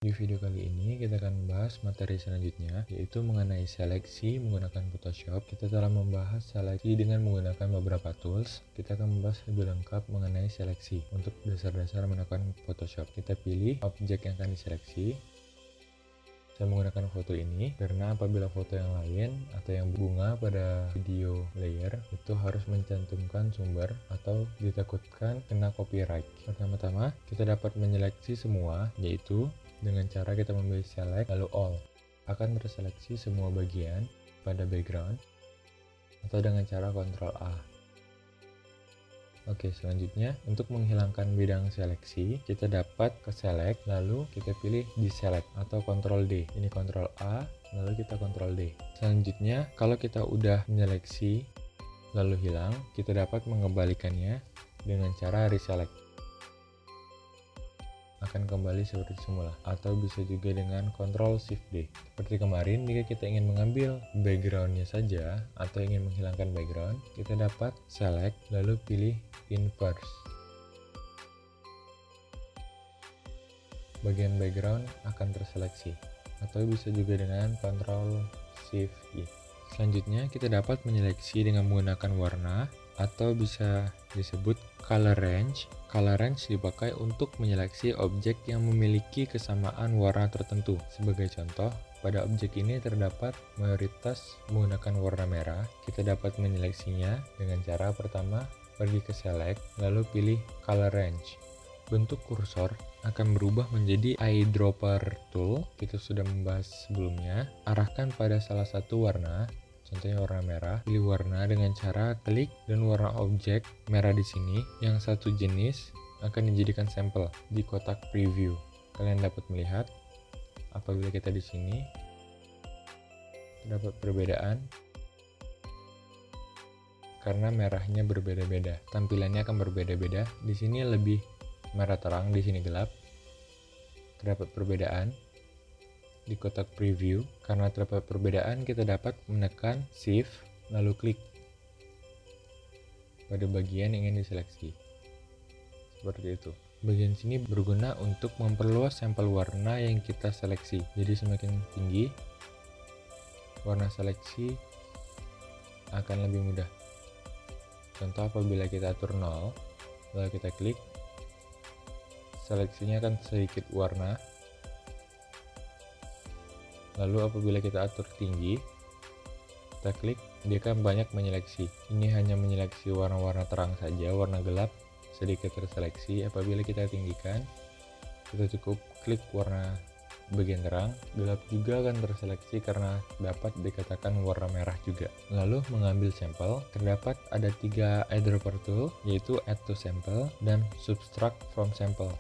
Di video kali ini kita akan membahas materi selanjutnya, yaitu mengenai seleksi menggunakan Photoshop. Kita telah membahas seleksi dengan menggunakan beberapa tools. Kita akan membahas lebih lengkap mengenai seleksi untuk dasar-dasar menggunakan Photoshop. Kita pilih objek yang akan diseleksi. Saya menggunakan foto ini karena apabila foto yang lain atau yang bunga pada video layer itu harus mencantumkan sumber atau ditakutkan kena copyright. Pertama-tama kita dapat menyeleksi semua, yaitu dengan cara kita memilih select lalu all. Akan terseleksi semua bagian pada background atau dengan cara Ctrl A. Oke, selanjutnya untuk menghilangkan bidang seleksi, kita dapat ke select, lalu kita pilih deselect atau Ctrl D. Ini Ctrl A, lalu kita Ctrl D. Selanjutnya, kalau kita udah menyeleksi lalu hilang, kita dapat mengembalikannya dengan cara reselect. Akan kembali seperti semula, atau bisa juga dengan Ctrl Shift D. Seperti kemarin, jika kita ingin mengambil backgroundnya saja atau ingin menghilangkan background, kita dapat select lalu pilih inverse. Bagian background akan terseleksi, atau bisa juga dengan Ctrl Shift I. Selanjutnya kita dapat menyeleksi dengan menggunakan warna atau bisa disebut color range. Color range dipakai untuk menyeleksi objek yang memiliki kesamaan warna tertentu. Sebagai contoh, pada objek ini terdapat mayoritas menggunakan warna merah. Kita dapat menyeleksinya dengan cara pertama pergi ke select, lalu pilih color range. Bentuk kursor akan berubah menjadi eyedropper tool. Kita sudah membahas sebelumnya. Arahkan pada salah satu warna. Contohnya warna merah, pilih warna dengan cara klik dan warna objek merah di sini yang satu jenis akan dijadikan sampel di kotak preview. Kalian dapat melihat apabila kita di sini terdapat perbedaan karena merahnya berbeda-beda. Tampilannya akan berbeda-beda. Di sini lebih merah terang, di sini gelap. Terdapat perbedaan di kotak preview. Karena terdapat perbedaan, kita dapat menekan shift lalu klik pada bagian yang ingin diseleksi seperti itu. Bagian sini berguna untuk memperluas sampel warna yang kita seleksi, jadi semakin tinggi warna seleksi akan lebih mudah. Contoh, apabila kita atur 0 lalu kita klik, seleksinya akan sedikit warna. Lalu apabila kita atur tinggi, kita klik, dia akan banyak menyeleksi. Ini hanya menyeleksi warna-warna terang saja, warna gelap sedikit terseleksi. Apabila kita tinggikan, kita cukup klik warna bagian terang, gelap juga akan terseleksi karena dapat dikatakan warna merah juga. Lalu mengambil sampel, terdapat ada 3 eyedropper tool, yaitu add to sample dan subtract from sample.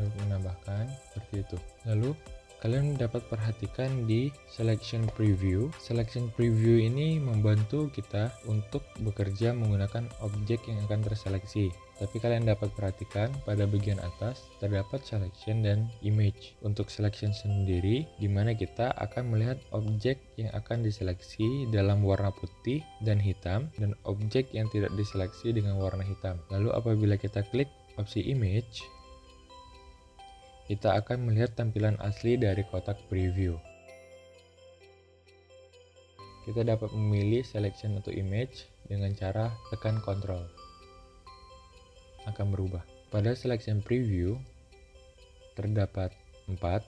Lalu menambahkan seperti itu. Lalu kalian dapat perhatikan di selection preview. Selection preview ini membantu kita untuk bekerja menggunakan objek yang akan terseleksi. Tapi kalian dapat perhatikan pada bagian atas terdapat selection dan image. Untuk selection sendiri, di mana kita akan melihat objek yang akan diseleksi dalam warna putih dan hitam, dan objek yang tidak diseleksi dengan warna hitam. Lalu apabila kita klik opsi image, kita akan melihat tampilan asli dari kotak preview. Kita dapat memilih selection atau image dengan cara tekan Ctrl. Akan berubah. Pada selection preview terdapat 4,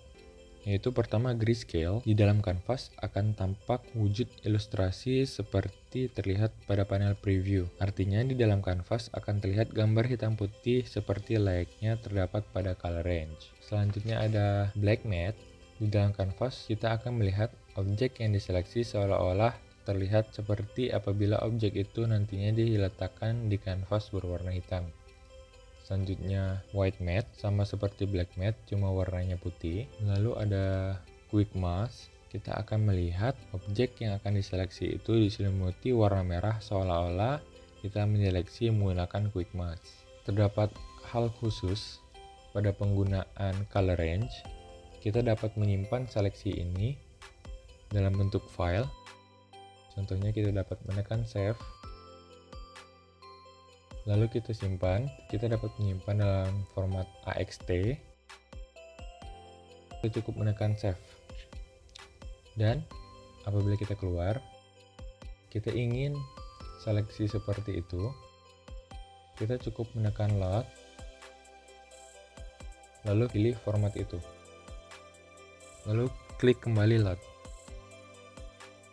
yaitu pertama grayscale. Di dalam kanvas akan tampak wujud ilustrasi seperti terlihat pada panel preview. Artinya di dalam kanvas akan terlihat gambar hitam putih seperti layaknya terdapat pada color range. Selanjutnya ada black matte. Di dalam kanvas kita akan melihat objek yang diseleksi seolah-olah terlihat seperti apabila objek itu nantinya diletakkan di kanvas berwarna hitam. Selanjutnya white matte, sama seperti black matte cuma warnanya putih. Lalu ada quick mask. Kita akan melihat objek yang akan diseleksi itu diselimuti warna merah seolah-olah kita menyeleksi menggunakan quick mask. Terdapat hal khusus pada penggunaan color range. Kita dapat menyimpan seleksi ini dalam bentuk file. Contohnya kita dapat menekan save, lalu kita simpan. Kita dapat menyimpan dalam format AXT. kita cukup menekan save. Dan apabila kita keluar, kita ingin seleksi seperti itu, kita cukup menekan load, lalu pilih format itu. Lalu klik kembali load.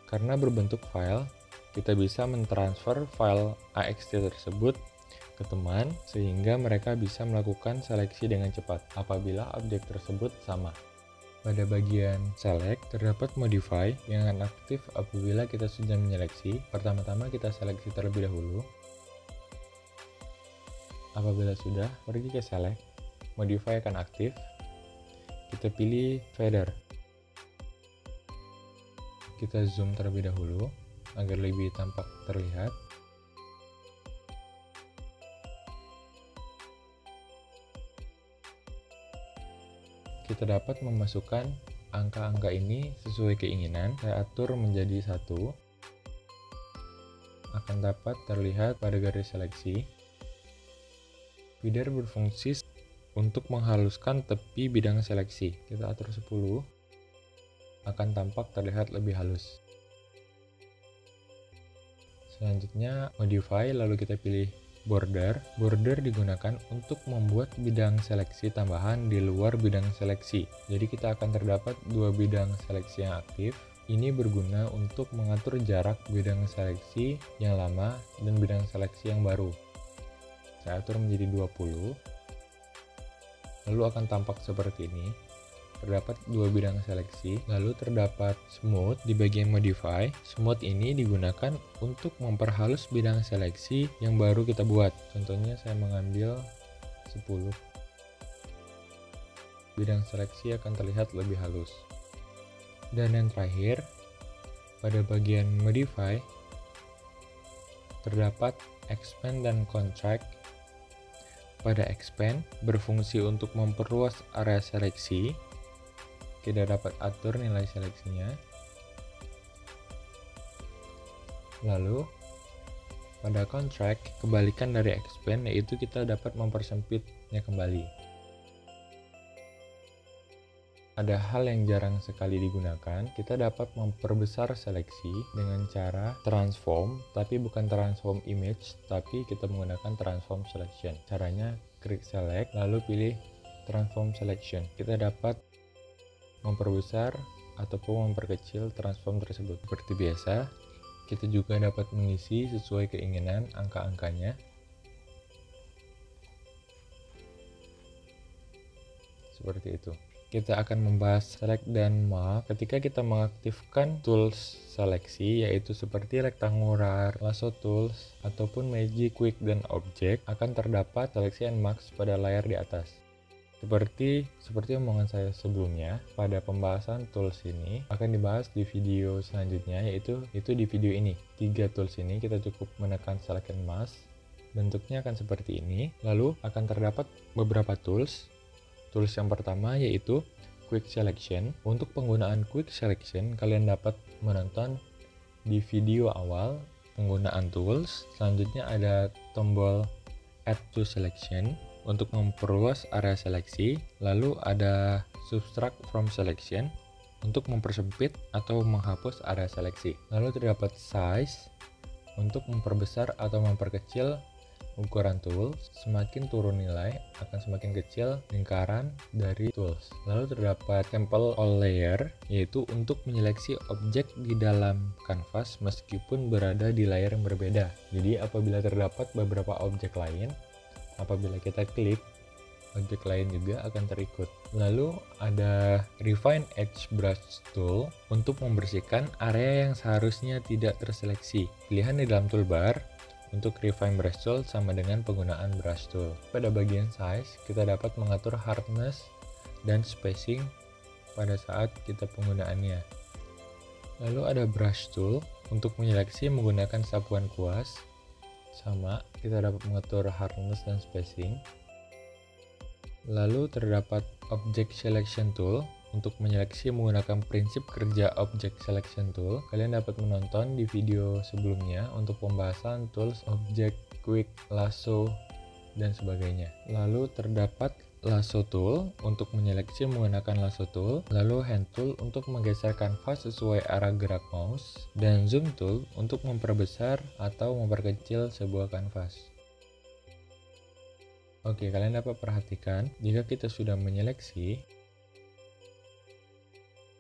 Karena berbentuk file, kita bisa mentransfer file AXT tersebut ke teman sehingga mereka bisa melakukan seleksi dengan cepat apabila objek tersebut sama. Pada bagian select, terdapat modify yang akan aktif apabila kita sudah menyeleksi. Pertama-tama kita seleksi terlebih dahulu. Apabila sudah, pergi ke select, modify akan aktif. Kita pilih feather. Kita zoom terlebih dahulu agar lebih tampak terlihat. Kita dapat memasukkan angka-angka ini sesuai keinginan. Saya atur menjadi 1. Akan dapat terlihat pada garis seleksi. Feather berfungsi untuk menghaluskan tepi bidang seleksi. Kita atur 10. Akan tampak terlihat lebih halus. Selanjutnya modify, lalu kita pilih border. Border digunakan untuk membuat bidang seleksi tambahan di luar bidang seleksi. Jadi kita akan terdapat 2 bidang seleksi yang aktif. Ini berguna untuk mengatur jarak bidang seleksi yang lama dan bidang seleksi yang baru. Saya atur menjadi 20. Lalu akan tampak seperti ini. Terdapat 2 bidang seleksi, lalu terdapat smooth di bagian modify. Smooth ini digunakan untuk memperhalus bidang seleksi yang baru kita buat. Contohnya saya mengambil 10. Bidang seleksi akan terlihat lebih halus. Dan yang terakhir, pada bagian modify, terdapat expand dan contract. Pada expand, berfungsi untuk memperluas area seleksi. Kita dapat atur nilai seleksinya. Lalu pada contract, kebalikan dari expand, yaitu kita dapat mempersempitnya kembali. Ada hal yang jarang sekali digunakan, kita dapat memperbesar seleksi dengan cara transform, tapi bukan transform image, tapi kita menggunakan transform selection. Caranya klik select, lalu pilih transform selection. Kita dapat memperbesar ataupun memperkecil transform tersebut. Seperti biasa, kita juga dapat mengisi sesuai keinginan angka-angkanya. Seperti itu. Kita akan membahas select dan mark ketika kita mengaktifkan tools seleksi, yaitu seperti rectangular, lasso tools, ataupun magic, quick, dan object, akan terdapat seleksi and marks pada layar di atas. Seperti omongan saya sebelumnya, pada pembahasan tools ini akan dibahas di video selanjutnya, yaitu di video ini. 3 tools ini kita cukup menekan select and mask. Bentuknya akan seperti ini. Lalu akan terdapat beberapa tools. Tools yang pertama yaitu quick selection. Untuk penggunaan quick selection, kalian dapat menonton di video awal penggunaan tools. Selanjutnya ada tombol add to selection untuk memperluas area seleksi, lalu ada subtract from selection untuk mempersempit atau menghapus area seleksi. Lalu terdapat size untuk memperbesar atau memperkecil ukuran tools. Semakin turun nilai akan semakin kecil lingkaran dari tools. Lalu terdapat sample all layer, yaitu untuk menyeleksi objek di dalam kanvas meskipun berada di layar yang berbeda. Jadi apabila terdapat beberapa objek lain, apabila kita klik, objek lain juga akan terikut. Lalu ada Refine Edge Brush Tool untuk membersihkan area yang seharusnya tidak terseleksi. Pilihan di dalam toolbar untuk Refine Brush Tool sama dengan penggunaan Brush Tool. Pada bagian size, kita dapat mengatur hardness dan spacing pada saat kita penggunaannya. Lalu ada Brush Tool untuk menyeleksi menggunakan sapuan kuas. Sama, kita dapat mengatur hardness dan spacing. Lalu terdapat Object Selection Tool untuk menyeleksi menggunakan prinsip kerja Object Selection Tool. Kalian dapat menonton di video sebelumnya untuk pembahasan tools, object, quick, lasso, dan sebagainya. Lalu terdapat lasso tool untuk menyeleksi menggunakan lasso tool, lalu hand tool untuk menggeser kanvas sesuai arah gerak mouse, dan zoom tool untuk memperbesar atau memperkecil sebuah kanvas. Oke, kalian dapat perhatikan jika kita sudah menyeleksi,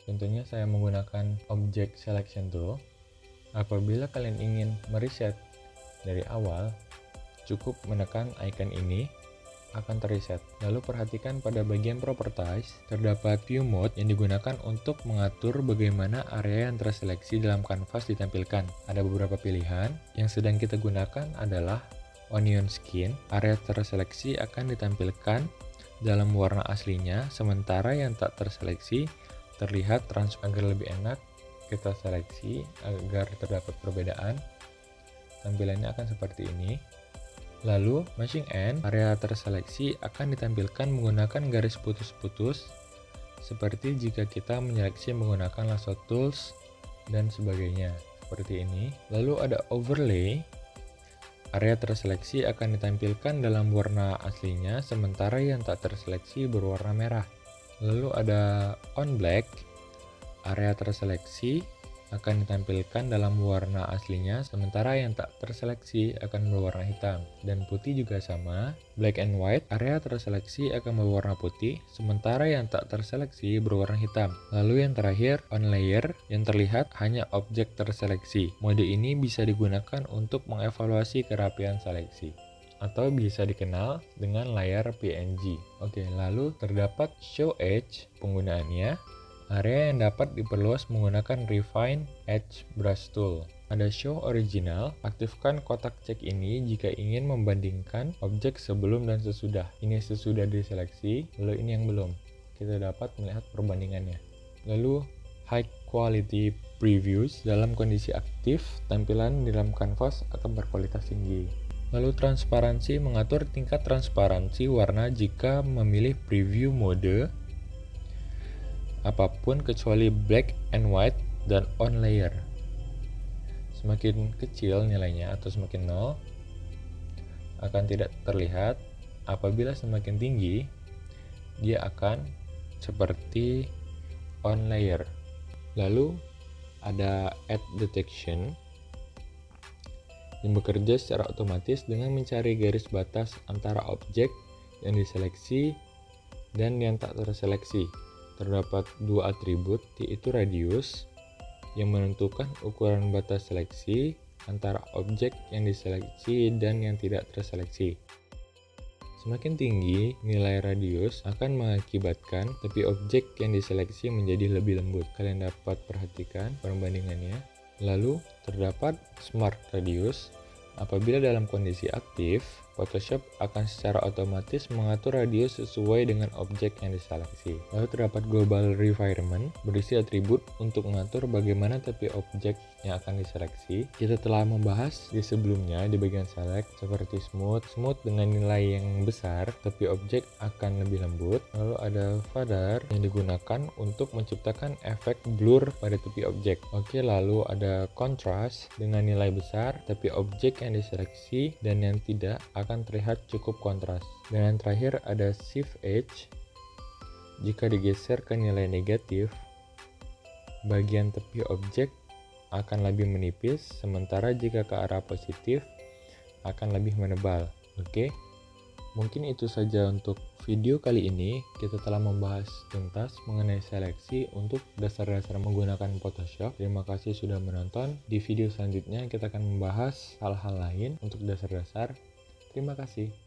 contohnya saya menggunakan object selection tool. Apabila kalian ingin mereset dari awal, cukup menekan icon ini akan terreset. Lalu perhatikan pada bagian properties, terdapat view mode yang digunakan untuk mengatur bagaimana area yang terseleksi dalam kanvas ditampilkan. Ada beberapa pilihan. Yang sedang kita gunakan adalah onion skin. Area terseleksi akan ditampilkan dalam warna aslinya, sementara yang tak terseleksi terlihat transparan. Agar lebih enak, kita seleksi agar terdapat perbedaan. Tampilannya akan seperti ini. Lalu, matching end, area terseleksi akan ditampilkan menggunakan garis putus-putus, seperti jika kita menyeleksi menggunakan lasso tools dan sebagainya, seperti ini. Lalu ada overlay, area terseleksi akan ditampilkan dalam warna aslinya, sementara yang tak terseleksi berwarna merah. Lalu ada on black, area terseleksi akan ditampilkan dalam warna aslinya, sementara yang tak terseleksi akan berwarna hitam. Dan putih juga sama, black and white, area terseleksi akan berwarna putih, sementara yang tak terseleksi berwarna hitam. Lalu yang terakhir, on layer, yang terlihat hanya objek terseleksi. Mode ini bisa digunakan untuk mengevaluasi kerapian seleksi, atau bisa dikenal dengan layar PNG. Oke, lalu terdapat show edge. Penggunaannya, area yang dapat diperluas menggunakan Refine Edge Brush Tool. Ada Show Original, aktifkan kotak cek ini jika ingin membandingkan objek sebelum dan sesudah. Ini sesudah diseleksi, lalu ini yang belum. Kita dapat melihat perbandingannya. Lalu High Quality Previews, dalam kondisi aktif, tampilan di dalam kanvas akan berkualitas tinggi. Lalu transparansi, mengatur tingkat transparansi warna jika memilih preview mode apapun kecuali black and white dan on layer. Semakin kecil nilainya atau semakin 0 akan tidak terlihat. Apabila semakin tinggi, dia akan seperti on layer. Lalu ada add detection yang bekerja secara otomatis dengan mencari garis batas antara objek yang diseleksi dan yang tak terseleksi. Terdapat dua atribut, yaitu radius yang menentukan ukuran batas seleksi antara objek yang diseleksi dan yang tidak terseleksi. Semakin tinggi nilai radius akan mengakibatkan tepi objek yang diseleksi menjadi lebih lembut. Kalian dapat perhatikan perbandingannya. Lalu terdapat smart radius. Apabila dalam kondisi aktif, Photoshop akan secara otomatis mengatur radius sesuai dengan objek yang diseleksi. Lalu terdapat Global Refinement, berisi atribut untuk mengatur bagaimana tepi objek yang akan diseleksi. Kita telah membahas di sebelumnya di bagian select, seperti smooth dengan nilai yang besar, tepi objek akan lebih lembut. Lalu ada Feather yang digunakan untuk menciptakan efek blur pada tepi objek. Oke, lalu ada Contrast dengan nilai besar, tepi objek yang diseleksi dan yang tidak akan terlihat cukup kontras. Dan yang terakhir ada Shift Edge. Jika digeser ke nilai negatif, bagian tepi objek akan lebih menipis, sementara jika ke arah positif akan lebih menebal. Oke, mungkin itu saja untuk video kali ini. Kita telah membahas tuntas mengenai seleksi untuk dasar-dasar menggunakan Photoshop. Terima kasih sudah menonton. Di video selanjutnya kita akan membahas hal-hal lain untuk dasar-dasar. Terima kasih.